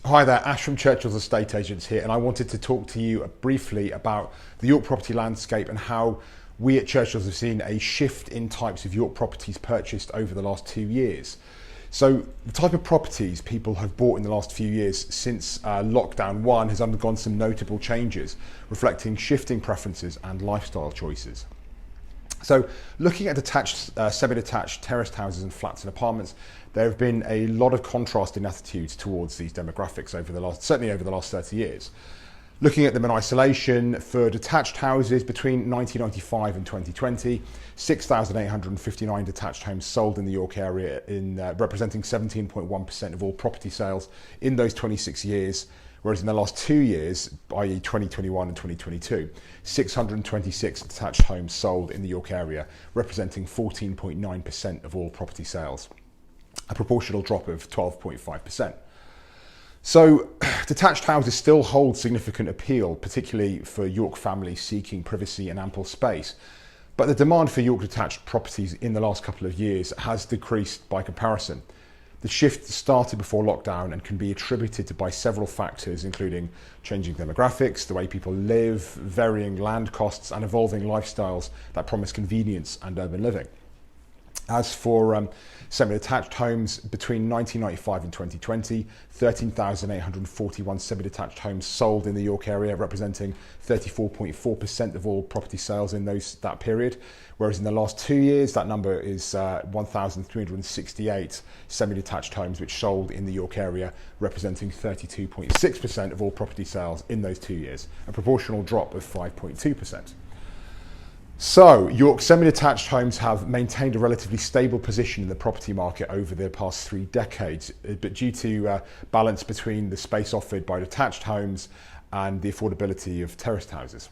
Hi there, Ash from Churchill's Estate Agents here, and I wanted to talk to you briefly about the York property landscape and how we at Churchill's have seen a shift in types of York properties purchased over the last 2 years. So the type of properties people have bought in the last few years since lockdown one has undergone some notable changes, reflecting shifting preferences and lifestyle choices. So looking at detached, semi-detached, terraced houses and flats and apartments, there have been a lot of contrasting attitudes towards these demographics certainly over the last 30 years. Looking at them in isolation, for detached houses between 1995 and 2020, 6,859 detached homes sold in the York area, representing 17.1% of all property sales in those 26 years. Whereas in the last 2 years, i.e. 2021 and 2022, 626 detached homes sold in the York area, representing 14.9% of all property sales, a proportional drop of 12.5%. So detached houses still hold significant appeal, particularly for York families seeking privacy and ample space. But the demand for York detached properties in the last couple of years has decreased by comparison. The shift started before lockdown and can be attributed by several factors, including changing demographics, the way people live, varying land costs, and evolving lifestyles that promise convenience and urban living. As for semi-detached homes, between 1995 and 2020, 13,841 semi-detached homes sold in the York area, representing 34.4% of all property sales in that period. Whereas in the last 2 years, that number is 1,368 semi-detached homes which sold in the York area, representing 32.6% of all property sales in those 2 years, a proportional drop of 5.2%. So, York semi-detached homes have maintained a relatively stable position in the property market over the past 3 decades, but due to balance between the space offered by detached homes and the affordability of terraced houses.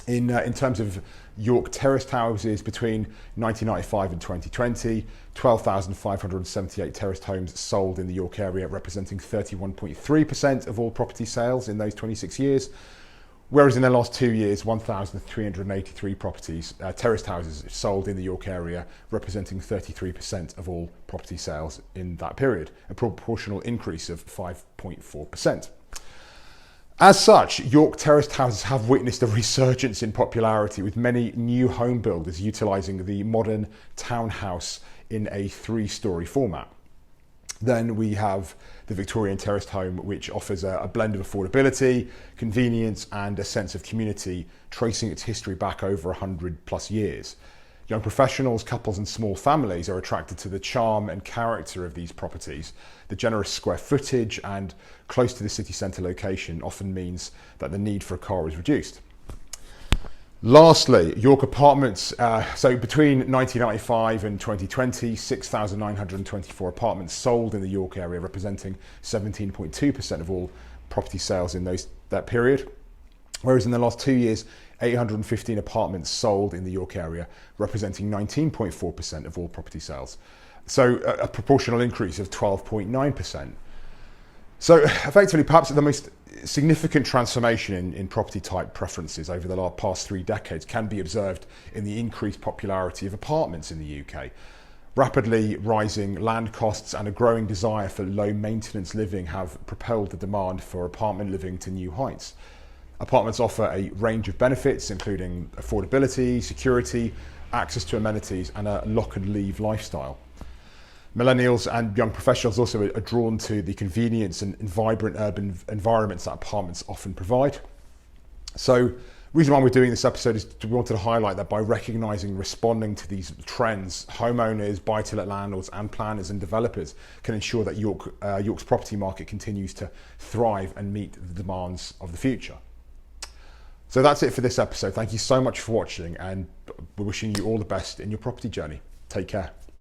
In terms of York terraced houses, between 1995 and 2020, 12,578 terraced homes sold in the York area, representing 31.3% of all property sales in those 26 years. Whereas in the last 2 years, 1,383 properties, terraced houses sold in the York area, representing 33% of all property sales in that period, a proportional increase of 5.4%. As such, York terraced houses have witnessed a resurgence in popularity, with many new home builders utilising the modern townhouse in a 3-storey format. Then we have the Victorian terraced home, which offers a blend of affordability, convenience, and a sense of community, tracing its history back over 100 plus years. Young professionals, couples, and small families are attracted to the charm and character of these properties. The generous square footage and close to the city centre location often means that the need for a car is reduced. Lastly, York apartments. So between 1995 and 2020, 6,924 apartments sold in the York area, representing 17.2% of all property sales in that period. Whereas in the last 2 years, 815 apartments sold in the York area, representing 19.4% of all property sales. So a proportional increase of 12.9%. So effectively, perhaps the most significant transformation in property type preferences over the past 3 decades can be observed in the increased popularity of apartments in the UK. Rapidly rising land costs and a growing desire for low maintenance living have propelled the demand for apartment living to new heights. Apartments offer a range of benefits, including affordability, security, access to amenities, and a lock and leave lifestyle. Millennials and young professionals also are drawn to the convenience and vibrant urban environments that apartments often provide. So the reason why we're doing this episode is we wanted to highlight that by recognising and responding to these trends, homeowners, buy-to-let landlords and planners and developers can ensure that York's property market continues to thrive and meet the demands of the future. So that's it for this episode. Thank you so much for watching, and we're wishing you all the best in your property journey. Take care.